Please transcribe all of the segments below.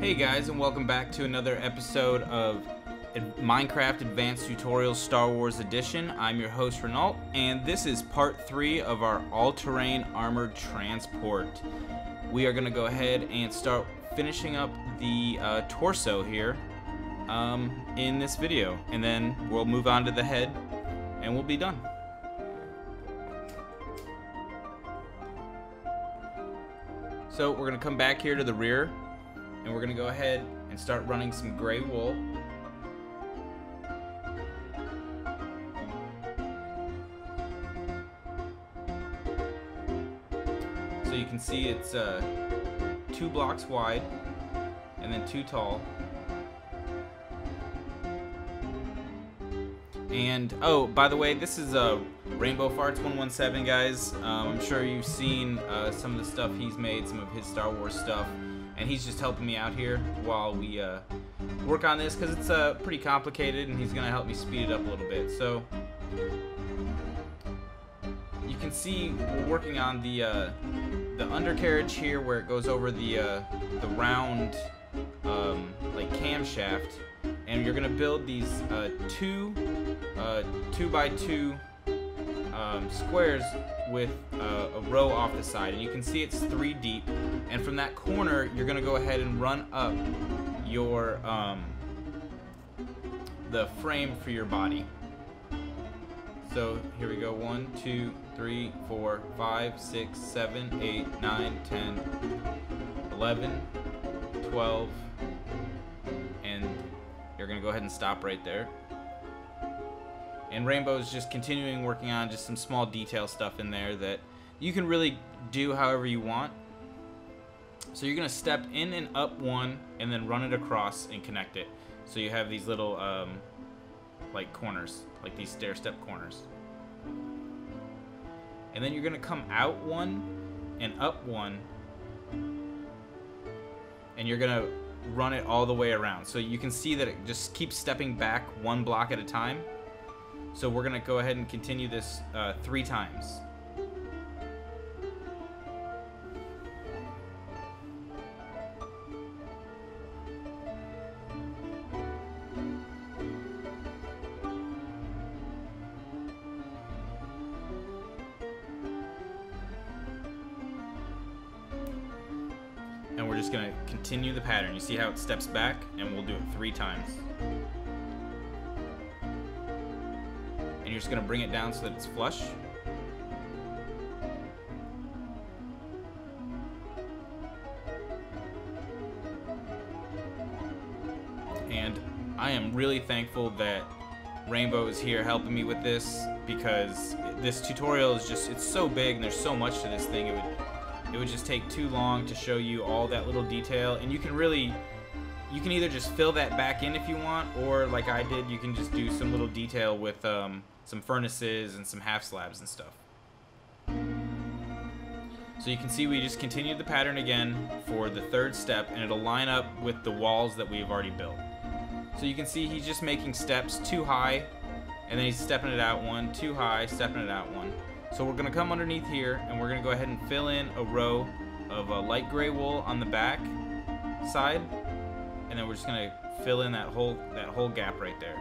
Hey guys, and welcome back to another episode of Minecraft Advanced Tutorials Star Wars Edition. I'm your host Rannalt, and this is part 3 of our all-terrain armored transport. We are going to go ahead and start finishing up the torso here in this video, and then we'll move on to the head and we'll be done. So we're going to come back here to the rear, and we're going to go ahead and start running some gray wool. So you can see it's 2 blocks wide and then 2 tall. And oh, by the way, this is rainbowfarts 117, guys. I'm sure you've seen some of the stuff he's made, some of his Star Wars stuff. And he's just helping me out here while we work on this, because it's pretty complicated, and he's going to help me speed it up a little bit. So you can see we're working on the undercarriage here, where it goes over the round like camshaft, and you're going to build these 2 by 2 squares with a row off the side, and you can see it's 3 deep. And from that corner, you're gonna go ahead and run up your the frame for your body. So here we go: 1, 2, 3, 4, 5, 6, 7, 8, 9, 10, 11, 12, and you're gonna go ahead and stop right there. And Rainbow's just continuing working on just some small detail stuff in there that you can really do however you want. So you're going to step in and up 1 and then run it across and connect it. So you have these little like corners, like these stair step corners. And then you're going to come out 1 and up 1, and you're going to run it all the way around. So you can see that it just keeps stepping back 1 block at a time. So we're going to go ahead and continue this 3 times. And we're just going to continue the pattern. You see how it steps back, and we'll do it 3 times. And you're just going to bring it down so that it's flush. And I am really thankful that Rainbow is here helping me with this, because this tutorial is just, it's so big and there's so much to this thing. It would just take too long to show you all that little detail, and you can either just fill that back in if you want, or like I did, you can just do some little detail with some furnaces and some half slabs and stuff. So you can see we just continued the pattern again for the 3rd step, and it'll line up with the walls that we've already built. So you can see he's just making steps 2 high, and then he's stepping it out 1, 2 high, stepping it out 1. So we're going to come underneath here, and we're going to go ahead and fill in a row of light gray wool on the back side, and then we're just going to fill in that whole gap right there.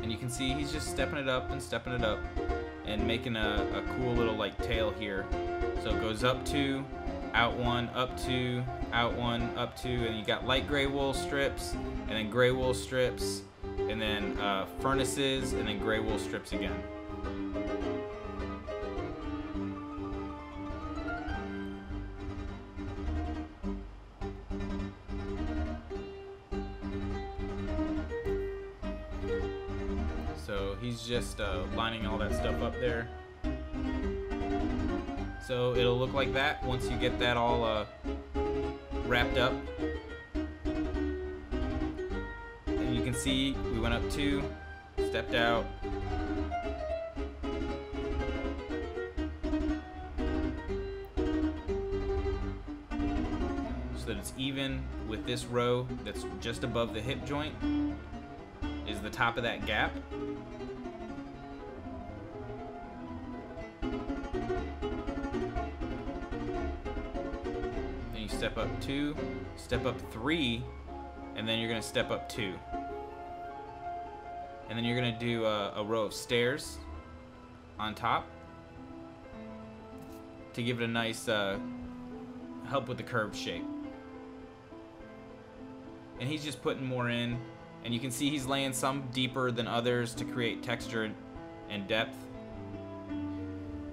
And you can see he's just stepping it up and making a cool little like tail here. So it goes up 2, out 1, up 2, out 1, up 2, and you got light gray wool strips, and then gray wool strips, and then furnaces, and then gray wool strips again. So he's just lining all that stuff up there. So it'll look like that once you get that all wrapped up. And you can see we went up 2, stepped out, so that it's even with this row that's just above the hip joint. is the top of that gap. Then you step up 2, step up 3, and then you're going to step up 2. And then you're going to do a row of stairs on top to give it a nice help with the curved shape. And he's just putting more in, and you can see he's laying some deeper than others to create texture and depth.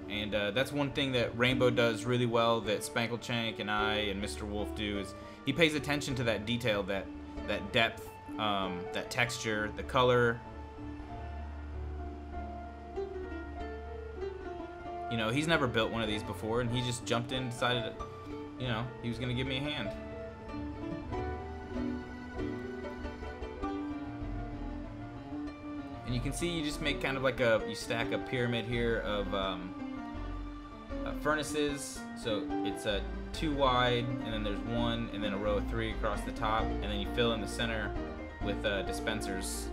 And that's one thing that Rainbow does really well, that spanklechank and I and Mr. Wolf do, is he pays attention to that detail, that depth, that texture, the color. You know, he's never built one of these before, and he just jumped in and decided that, you know, he was going to give me a hand. And you can see you just make kind of like you stack a pyramid here of furnaces. So it's 2 wide, and then there's 1, and then a row of 3 across the top, and then you fill in the center with dispensers.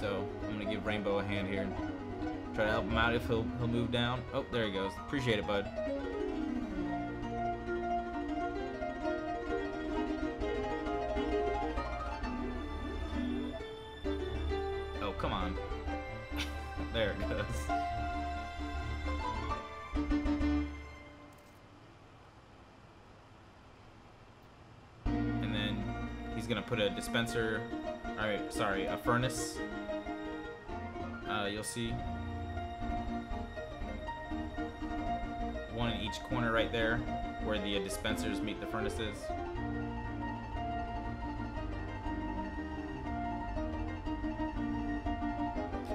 So I'm gonna give Rainbow a hand here and try to help him out if he'll move down. Oh, there he goes. Appreciate it, bud. Oh, come on. There it goes. And then he's gonna put a dispenser. Alright, sorry, a furnace. You'll see 1 in each corner right there where the dispensers meet the furnaces.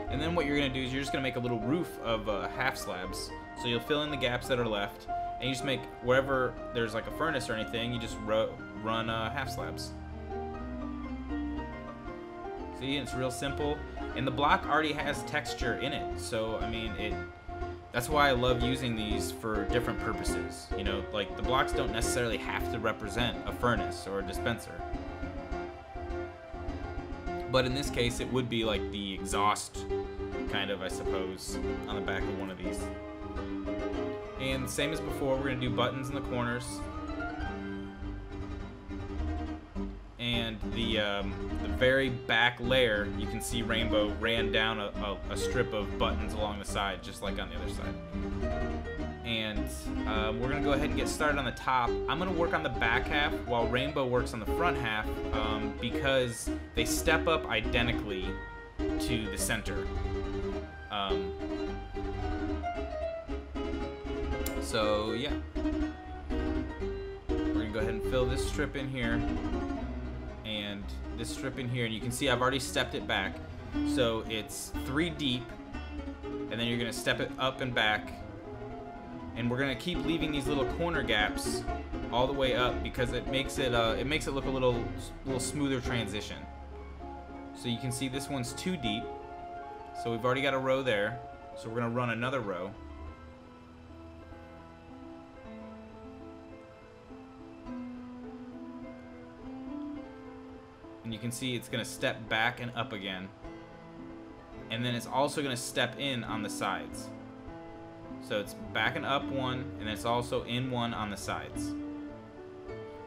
And then what you're going to do is you're just going to make a little roof of half slabs. So you'll fill in the gaps that are left, and you just make, wherever there's like a furnace or anything, you just run half slabs. See, it's real simple. And the block already has texture in it, so I mean, that's why I love using these for different purposes. You know, like the blocks don't necessarily have to represent a furnace or a dispenser. But in this case, it would be like the exhaust, kind of, I suppose, on the back of one of these. And same as before, we're gonna do buttons in the corners. And the very back layer, you can see Rainbow ran down a strip of buttons along the side, just like on the other side. And we're going to go ahead and get started on the top. I'm going to work on the back half while Rainbow works on the front half, because they step up identically to the center. So yeah, we're going to go ahead and fill this strip in here. And this strip in here, and you can see I've already stepped it back, so it's 3 deep, and then you're gonna step it up and back, and we're gonna keep leaving these little corner gaps all the way up because it makes it look a little smoother transition. So you can see this one's 2 deep, so we've already got a row there, so we're gonna run another row. And you can see it's going to step back and up again. And then it's also going to step in on the sides. So it's back and up 1, and then it's also in 1 on the sides.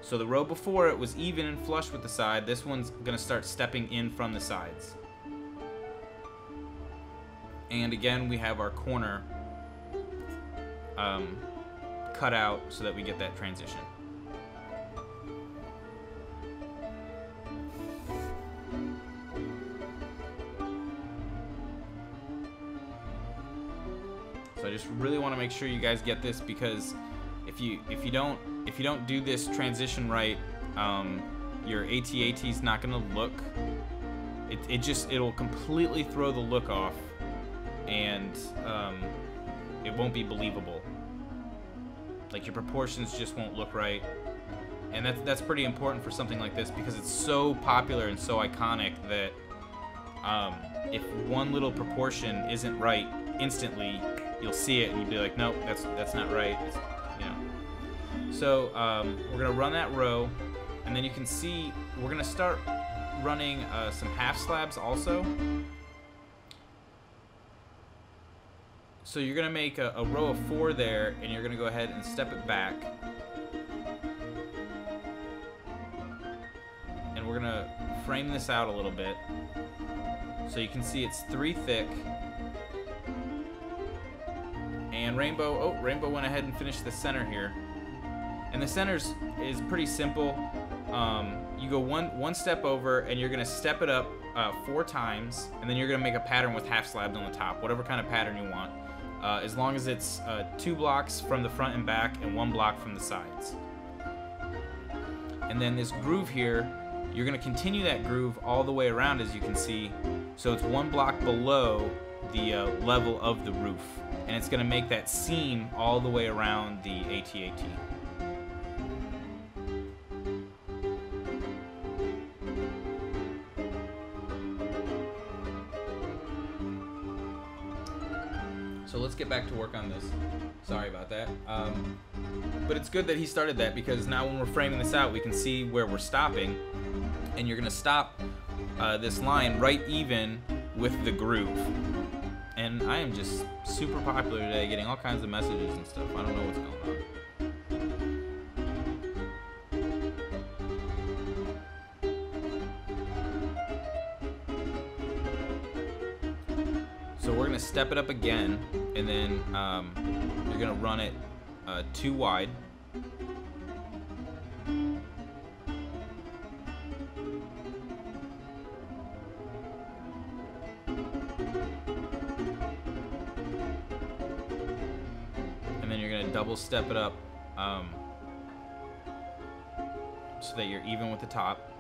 So the row before it was even and flush with the side. This one's going to start stepping in from the sides. And again, we have our corner cut out so that we get that transition. So I just really want to make sure you guys get this, because if you don't do this transition right, your AT-AT's not gonna look. It'll completely throw the look off, and it won't be believable. Like, your proportions just won't look right, and that's pretty important for something like this, because it's so popular and so iconic that if one little proportion isn't right, instantly you'll see it and you'll be like, nope, that's not right. It's, you know. So we're gonna run that row, and then you can see we're gonna start running some half slabs also. So you're gonna make a row of 4 there, and you're gonna go ahead and step it back. And we're gonna frame this out a little bit. So you can see it's 3 thick. And Rainbow went ahead and finished the center here. And the center is pretty simple. You go one step over, and you're gonna step it up 4 times, and then you're gonna make a pattern with half slabs on the top, whatever kind of pattern you want. As long as it's 2 blocks from the front and back and 1 block from the sides. And then this groove here, you're gonna continue that groove all the way around, as you can see. So it's 1 block below the level of the roof. And it's gonna make that seam all the way around the AT-AT. So let's get back to work on this. Sorry about that. But it's good that he started that, because now when we're framing this out, we can see where we're stopping. And you're gonna stop this line right even with the groove. And I am just super popular today, getting all kinds of messages and stuff. I don't know what's going on. So we're gonna step it up again, and then you're gonna run it 2 wide. And then you're gonna double step it up so that you're even with the top.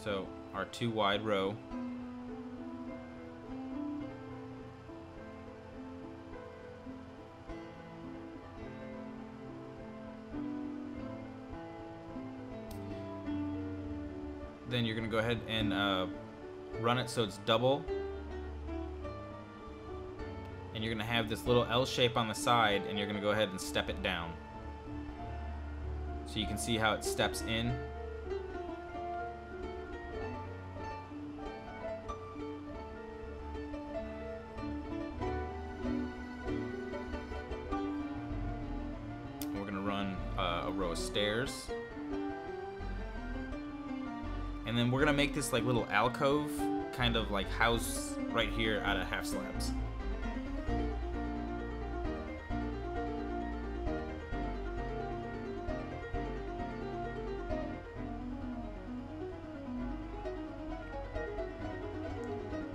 So our 2 wide row. Then you're gonna go ahead and run it so it's double. And you're gonna have this little L shape on the side, and you're gonna go ahead and step it down. So you can see how it steps in. We're gonna run a row of stairs. And then we're gonna make this like little alcove, kind of like house right here out of half slabs.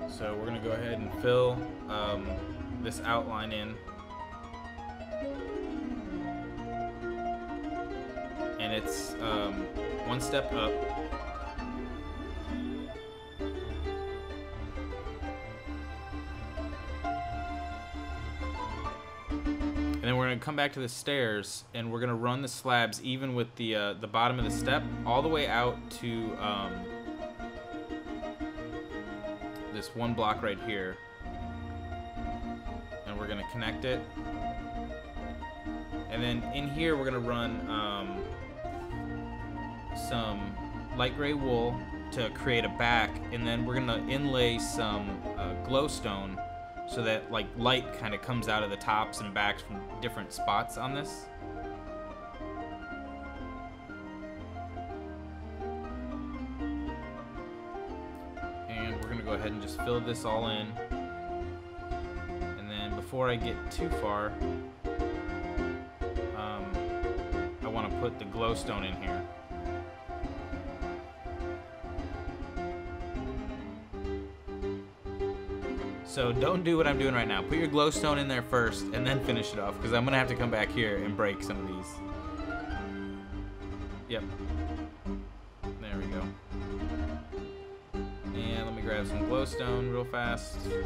So we're gonna go ahead and fill this outline in. And it's 1 step up. And then we're gonna come back to the stairs, and we're gonna run the slabs even with the bottom of the step all the way out to this 1 block right here. And we're gonna connect it. And then in here we're gonna run some light gray wool to create a back, and then we're gonna inlay some glowstone so that like light kind of comes out of the tops and backs from different spots on this. And we're gonna go ahead and just fill this all in. And then before I get too far, I want to put the glowstone in here. So don't do what I'm doing right now. Put your glowstone in there first and then finish it off, because I'm gonna have to come back here and break some of these. Yep. There we go. And let me grab some glowstone real fast. There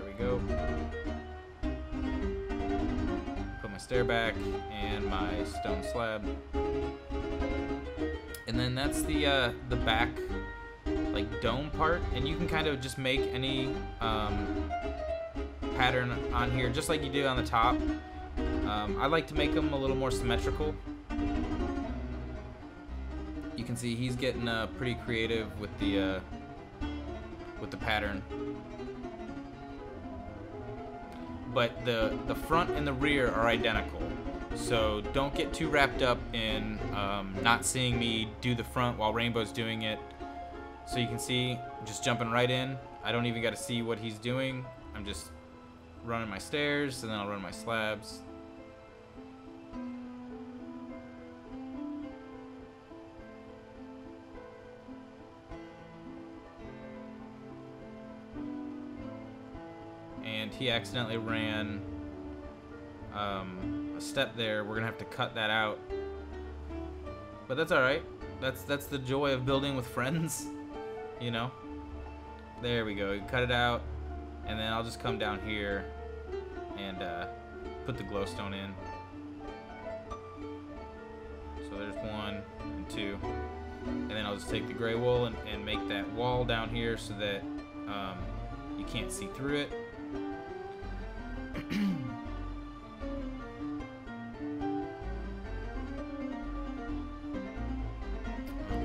we go. Put my stair back and my stone slab. And then that's the back like dome part, and you can kind of just make any pattern on here, just like you do on the top. I like to make them a little more symmetrical. You can see he's getting pretty creative with the pattern. But the front and the rear are identical. So don't get too wrapped up in not seeing me do the front while Rainbow's doing it. So you can see, I'm just jumping right in. I don't even got to see what he's doing. I'm just running my stairs, and then I'll run my slabs. And he accidentally ran a step there. We're gonna have to cut that out, but that's all right. That's the joy of building with friends, you know. There we go. You cut it out, and then I'll just come down here and put the glowstone in. So there's 1 and 2, and then I'll just take the gray wool and make that wall down here so that you can't see through it.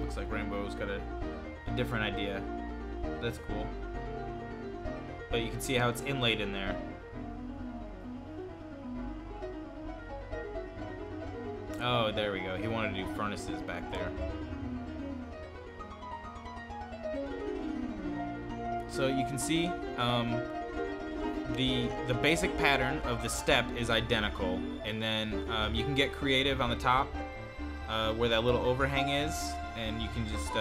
Looks like Rainbow's got a different idea. That's cool. But you can see how it's inlaid in there. Oh, there we go. He wanted to do furnaces back there. So you can see the basic pattern of the step is identical, and then you can get creative on the top where that little overhang is, and you can just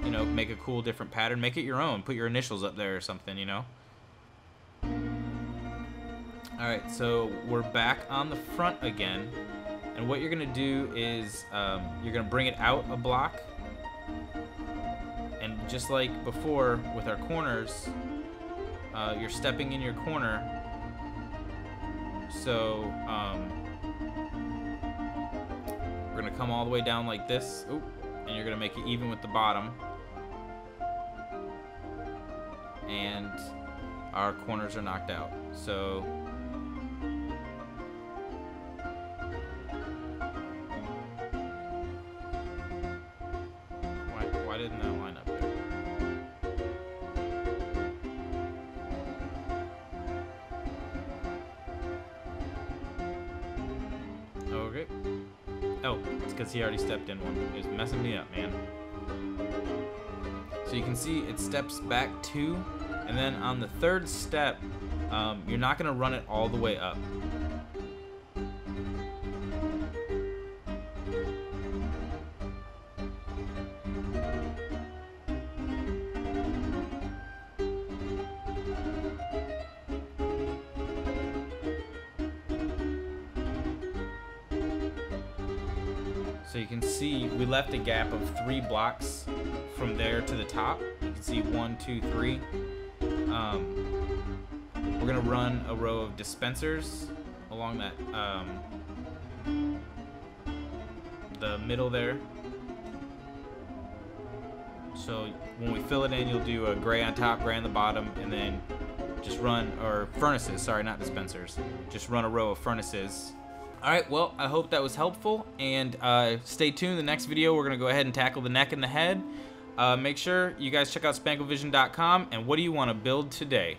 you know, make a cool different pattern, make it your own, put your initials up there or something, you know. Alright, so we're back on the front again, and what you're gonna do is you're gonna bring it out a block, and just like before with our corners, you're stepping in your corner. So we're gonna come all the way down like this. Oop, and you're gonna make it even with the bottom, and our corners are knocked out. So why didn't that line up there? Okay. Oh, it's because he already stepped in one. It was messing me up, man. So you can see it steps back 2, and then on the 3rd step, you're not going to run it all the way up. So you can see we left a gap of 3 blocks from there to the top. You can see 1, 2, 3. We're gonna run a row of dispensers along that the middle there. So when we fill it in, you'll do a gray on top, gray on the bottom, and then just run, or furnaces, sorry, not dispensers. Just run a row of furnaces. Alright, well, I hope that was helpful, and stay tuned. The next video, we're going to go ahead and tackle the neck and the head. Make sure you guys check out spanklevision.com, and what do you want to build today?